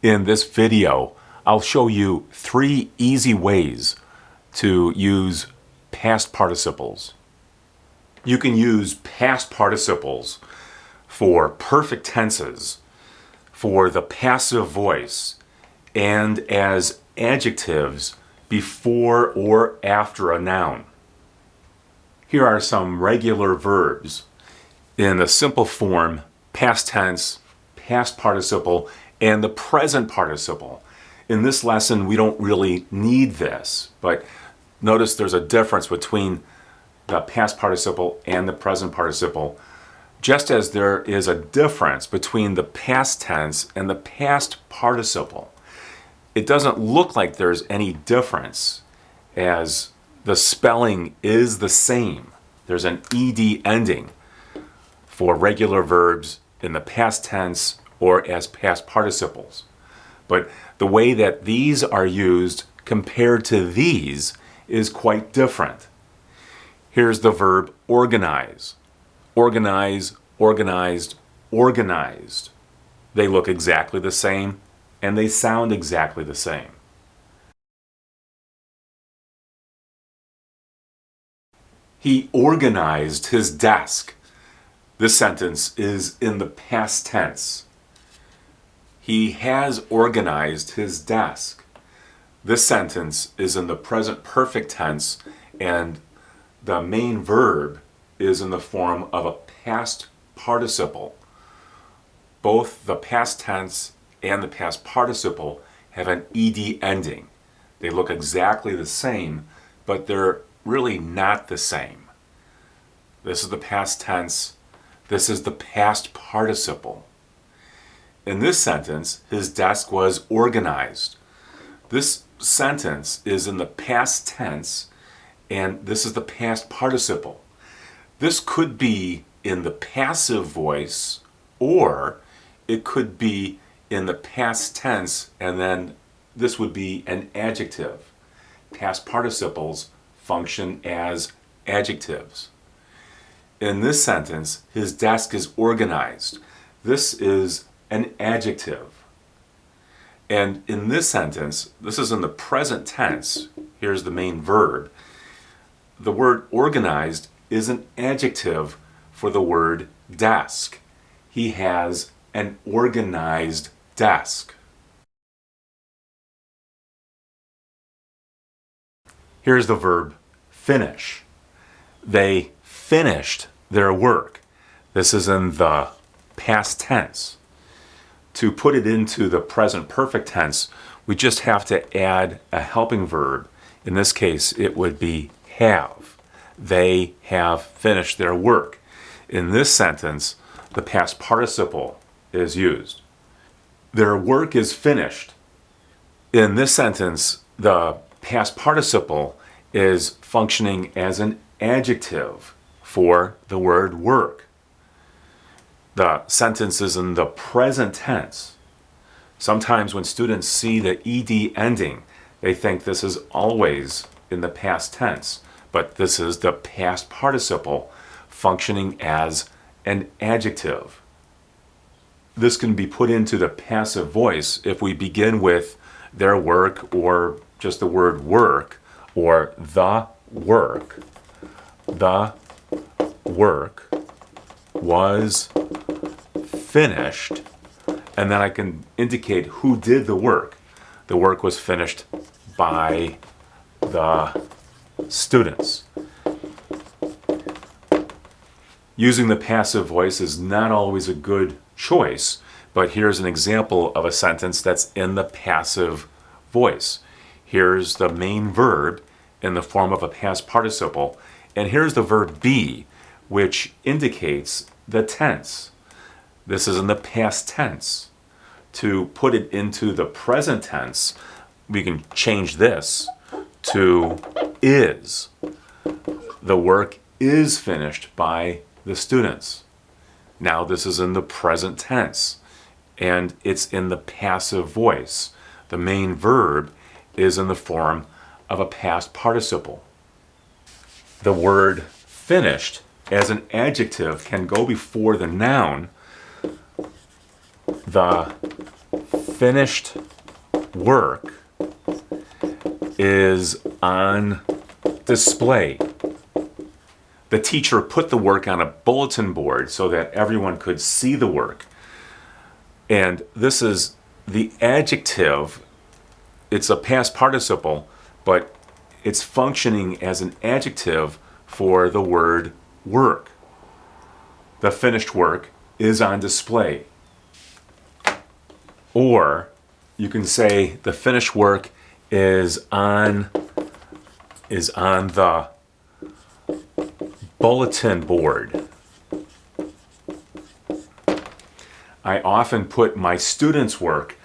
In this video, I'll show you 3 easy ways to use past participles. You can use past participles for perfect tenses, for the passive voice, and as adjectives before or after a noun. Here are some regular verbs in the simple form: past tense, past participle, and the present participle. In this lesson, we don't really need this, but notice there's a difference between the past participle and the present participle, just as there is a difference between the past tense and the past participle. It doesn't look like there's any difference, as the spelling is the same. There's an ed ending for regular verbs in the past tense or as past participles. But the way that these are used compared to these is quite different. Here's the verb organize. Organize, organized, organized. They look exactly the same and they sound exactly the same. He organized his desk. This sentence is in the past tense. He has organized his desk. This sentence is in the present perfect tense, and the main verb is in the form of a past participle. Both the past tense and the past participle have an ed ending. They look exactly the same, but they're really not the same. This is the past tense. This is the past participle. In this sentence, his desk was organized. This sentence is in the past tense, and this is the past participle. This could be in the passive voice, or it could be in the past tense, and then this would be an adjective. Past participles function as adjectives. In this sentence, his desk is organized. This is an adjective. And in this sentence, this is in the present tense. Here's the main verb. The word organized is an adjective for the word desk. He has an organized desk. Here's the verb finish. They finished their work. This is in the past tense. To put it into the present perfect tense, we just have to add a helping verb. In this case, it would be have. They have finished their work. In this sentence, the past participle is used. Their work is finished. In this sentence, the past participle is functioning as an adjective for the word work. The sentence is in the present tense. Sometimes when students see the ed ending, they think this is always in the past tense, but this is the past participle functioning as an adjective. This can be put into the passive voice if we begin with their work, or just the word work, or the work. The work was finished, and then I can indicate who did the work. The work was finished by the students. Using the passive voice is not always a good choice, but here's an example of a sentence that's in the passive voice. Here's the main verb in the form of a past participle, and here's the verb be, which indicates the tense. This is in the past tense. To put it into the present tense, we can change this to is. The work is finished by the students. Now this is in the present tense, and it's in the passive voice. The main verb is in the form of a past participle. The word finished as an adjective can go before the noun. The finished work is on display. The teacher put the work on a bulletin board so that everyone could see the work. And this is the adjective. It's a past participle, but it's functioning as an adjective for the word work. The finished work is on display. Or you can say the finished work is on the bulletin board. I often put my students' work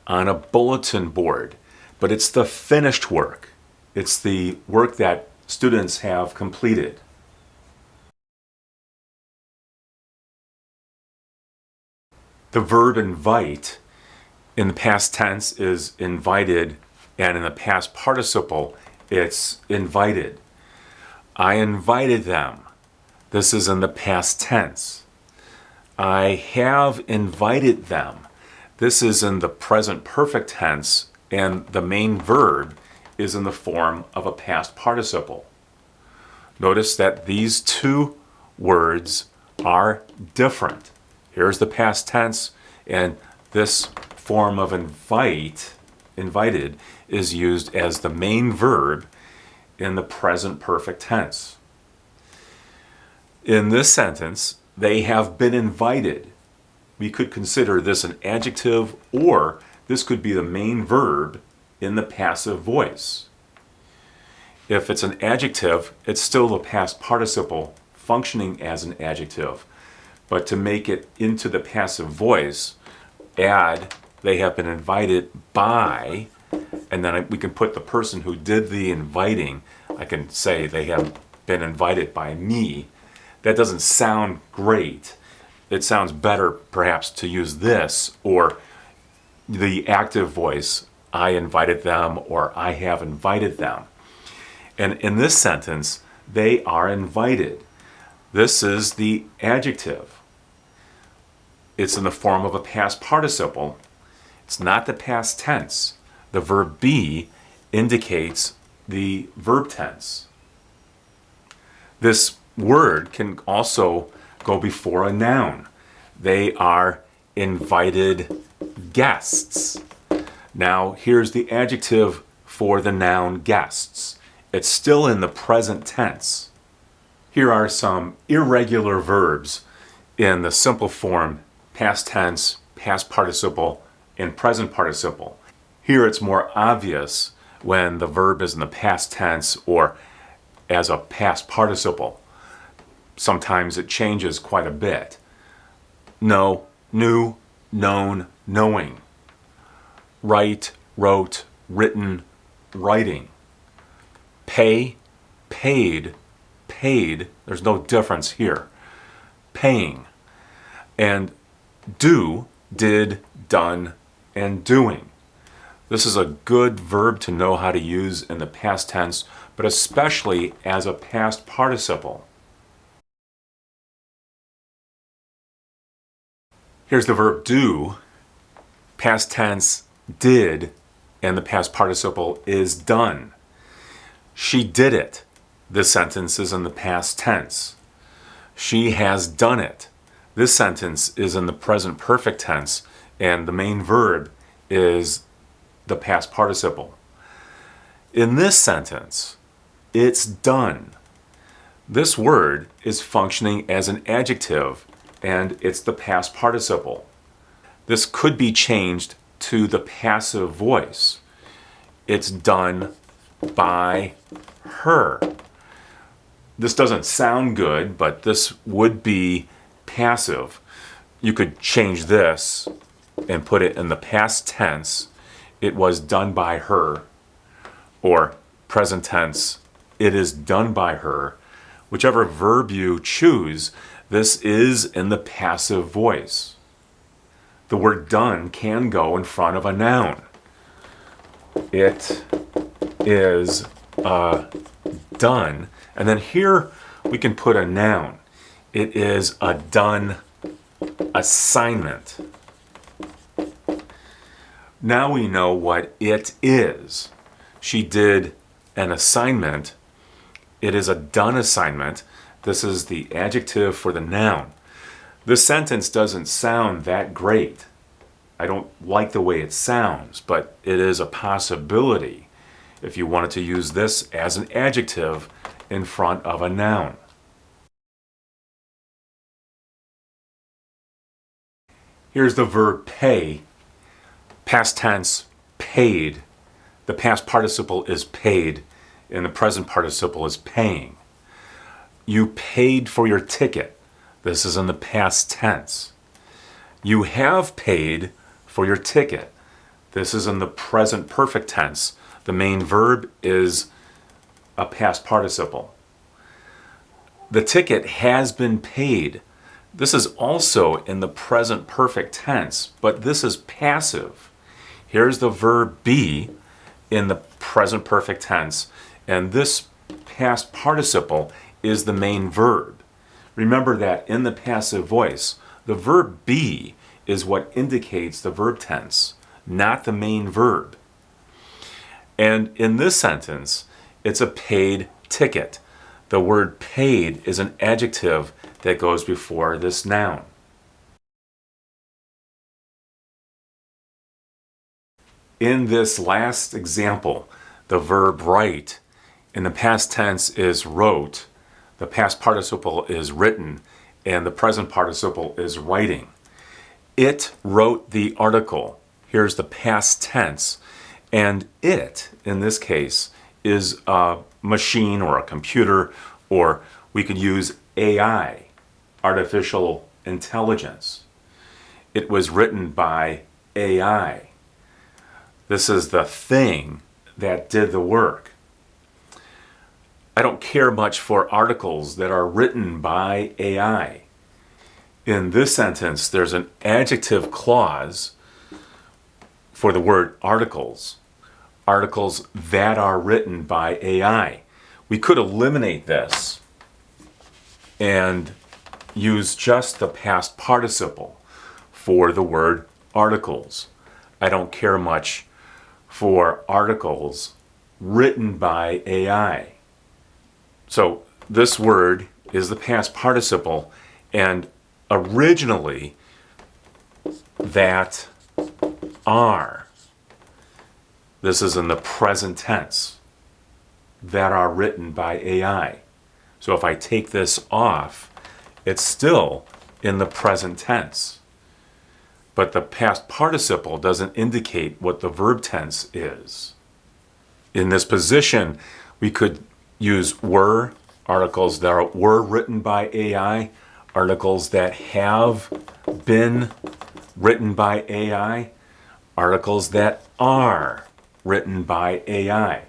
on a bulletin board, but it's the finished work. It's the work that students have completed. The verb invite in the past tense is invited, and in the past participle, it's invited. I invited them. This is in the past tense. I have invited them. This is in the present perfect tense, and the main verb is in the form of a past participle. Notice that these two words are different. Here's the past tense, and this form of invited, is used as the main verb in the present perfect tense. In this sentence, they have been invited. We could consider this an adjective, or this could be the main verb in the passive voice. If it's an adjective, it's still the past participle functioning as an adjective. But to make it into the passive voice, add they have been invited by, and then we can put the person who did the inviting. I can say they have been invited by me. That doesn't sound great. It sounds better perhaps to use this or the active voice, I invited them or I have invited them. And in this sentence, they are invited. This is the adjective. It's in the form of a past participle. It's not the past tense. The verb be indicates the verb tense. This word can also go before a noun. They are invited guests. Now, here's the adjective for the noun guests. It's still in the present tense. Here are some irregular verbs in the simple form past tense, past participle, and present participle. Here it's more obvious when the verb is in the past tense or as a past participle. Sometimes it changes quite a bit. Know, knew, known, knowing. Write, wrote, written, writing. Pay, paid, paid. There's no difference here. Paying. And do, did, done, and doing. This is a good verb to know how to use in the past tense, but especially as a past participle. Here's the verb do. Past tense, did, and the past participle is done. She did it. This sentence is in the past tense. She has done it. This sentence is in the present perfect tense, and the main verb is the past participle. In this sentence, it's done. This word is functioning as an adjective, and it's the past participle. This could be changed to the passive voice. It's done by her. This doesn't sound good, but this would be passive. You could change this and put it in the past tense. It was done by her. Or present tense, it is done by her. Whichever verb you choose, this is in the passive voice. The word done can go in front of a noun. It is done. And then here we can put a noun. It is a done assignment. Now we know what it is. She did an assignment. It is a done assignment. This is the adjective for the noun. This sentence doesn't sound that great. I don't like the way it sounds, but it is a possibility if you wanted to use this as an adjective in front of a noun. Here's the verb pay. Past tense, paid. The past participle is paid, and the present participle is paying. You paid for your ticket. This is in the past tense. You have paid for your ticket. This is in the present perfect tense. The main verb is a past participle. The ticket has been paid. This is also in the present perfect tense, but this is passive. Here's the verb be in the present perfect tense, and this past participle is the main verb. Remember that in the passive voice, the verb be is what indicates the verb tense, not the main verb. And in this sentence, it's a paid ticket. The word paid is an adjective that goes before this noun. In this last example, the verb write in the past tense is wrote, the past participle is written, and the present participle is writing. It wrote the article. Here's the past tense. And it, in this case, is a machine or a computer, or we could use AI, artificial intelligence. It was written by AI. This is the thing that did the work. I don't care much for articles that are written by AI. In this sentence, there's an adjective clause for the word articles. Articles that are written by AI. We could eliminate this and use just the past participle for the word articles. I don't care much for articles written by AI. So this word is the past participle, and originally that are. This is in the present tense. That are written by AI. So if I take this off, it's still in the present tense. But the past participle doesn't indicate what the verb tense is. In this position, we could use were, articles that were written by AI, articles that have been written by AI, articles that are written by AI.